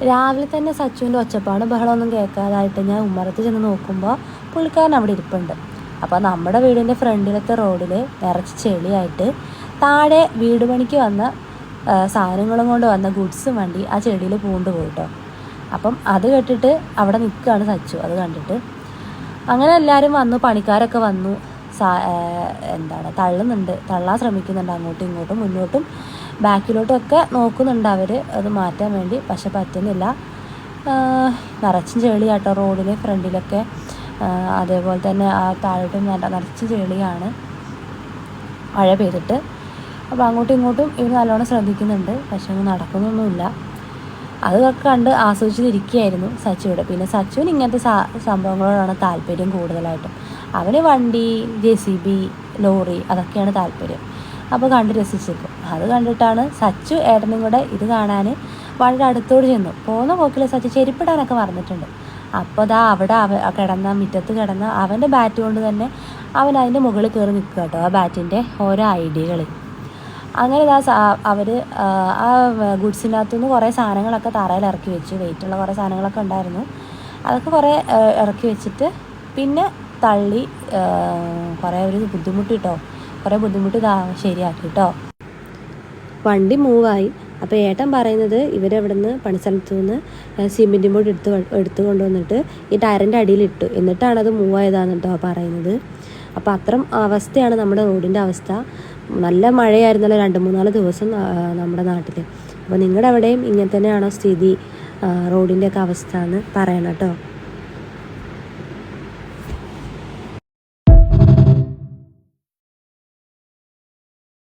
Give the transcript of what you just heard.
രാവിലെ തന്നെ സച്ചുവിൻ്റെ ഒച്ചപ്പാടും ബഹളമൊന്നും കേൾക്കാതായിട്ട് ഞാൻ ഉമ്മറത്ത് ചെന്ന് നോക്കുമ്പോൾ പുള്ളിക്കാരൻ അവിടെ ഇരിപ്പുണ്ട്. അപ്പോൾ നമ്മുടെ വീടിൻ്റെ ഫ്രണ്ടിലത്തെ റോഡിൽ നിറച്ച് ചെളിയായിട്ട് താഴെ വീട് പണിക്ക് വന്ന സാധനങ്ങളും കൊണ്ട് വന്ന ഗുഡ്സും വണ്ടി ആ ചെടിയിൽ പൂണ്ട് പോയിട്ടോ. അപ്പം അത് കേട്ടിട്ട് അവിടെ നിൽക്കുകയാണ് സച്ചു. അത് കണ്ടിട്ട് അങ്ങനെ എല്ലാവരും വന്നു, പണിക്കാരൊക്കെ വന്നു, തള്ളാൻ ശ്രമിക്കുന്നുണ്ട്, അങ്ങോട്ടും ഇങ്ങോട്ടും മുന്നോട്ടും ബാക്കിലോട്ടും ഒക്കെ നോക്കുന്നുണ്ട് അവർ അത് മാറ്റാൻ വേണ്ടി. പക്ഷെ പറ്റുന്നില്ല. നിറച്ചും ചെളിയാട്ടോ റോഡിന് ഫ്രണ്ടിലൊക്കെ. അതേപോലെ തന്നെ ആ താഴോട്ടും നിറച്ചും ചെളിയാണ് മഴ പെയ്തിട്ട്. അപ്പോൾ അങ്ങോട്ടും ഇങ്ങോട്ടും ഇവർ നല്ലോണം ശ്രദ്ധിക്കുന്നുണ്ട്, പക്ഷെ ഒന്നും നടക്കുന്നൊന്നുമില്ല. അതൊക്കെ കണ്ട് ആസ്വദിച്ചിരിക്കുകയായിരുന്നു സച്ചുവിടെ. പിന്നെ സച്ചുവിന് ഇങ്ങനത്തെ സംഭവങ്ങളോടാണ് താല്പര്യം കൂടുതലായിട്ടും. അവന് വണ്ടി, JCB, ലോറി അതൊക്കെയാണ് താല്പര്യം. അപ്പോൾ കണ്ട് രസിച്ചിരിക്കും. അത് കണ്ടിട്ടാണ് സച്ചു ഏട്ടനും കൂടെ ഇത് കാണാൻ വളരെ അടുത്തോട് ചെന്നു. പോകുന്ന പോക്കിൽ സച്ചു ചെരുപ്പിടാനൊക്കെ മറന്നിട്ടുണ്ട്. അപ്പോൾ അവിടെ മുറ്റത്ത് കിടന്ന അവൻ്റെ ബാറ്റ് കൊണ്ട് തന്നെ അവൻ അതിൻ്റെ മുകളിൽ കയറി നിൽക്കുക കേട്ടോ, ആ ബാറ്റിൻ്റെ ഓരോ ഐഡിയകൾ. അങ്ങനെ അവർ ആ ഗുഡ്സിനകത്തുനിന്ന് കുറേ സാധനങ്ങളൊക്കെ തറയിൽ ഇറക്കി വെച്ചു. വെയിറ്റുള്ള കുറേ സാധനങ്ങളൊക്കെ ഉണ്ടായിരുന്നു. അതൊക്കെ കുറേ ഇറക്കി വെച്ചിട്ട് പിന്നെ തള്ളി കുറേ ഒരു ബുദ്ധിമുട്ടിട്ടോ, കുറേ ബുദ്ധിമുട്ട് ശരിയാക്കി കേട്ടോ. വണ്ടി മൂവായി. അപ്പോൾ ഏട്ടൻ പറയുന്നത് ഇവരവിടുന്ന് പണിസ്ഥലത്തു നിന്ന് സിമെൻറ്റ് ബോർഡ് എടുത്ത് കൊണ്ടുവന്നിട്ട് ഈ ടയറിൻ്റെ അടിയിലിട്ടു, എന്നിട്ടാണത് മൂവായതാണെന്ന് കേട്ടോ പറയുന്നത്. അപ്പോൾ അത്തരം അവസ്ഥയാണ് നമ്മുടെ റോഡിൻ്റെ അവസ്ഥ. നല്ല മഴയായിരുന്നല്ലോ 2-3 ദിവസം നമ്മുടെ നാട്ടിൽ. അപ്പോൾ നിങ്ങളുടെ അവിടെയും ഇങ്ങനെ തന്നെയാണോ സ്ഥിതി, റോഡിൻ്റെയൊക്കെ അവസ്ഥ എന്ന് പറയണം കേട്ടോ.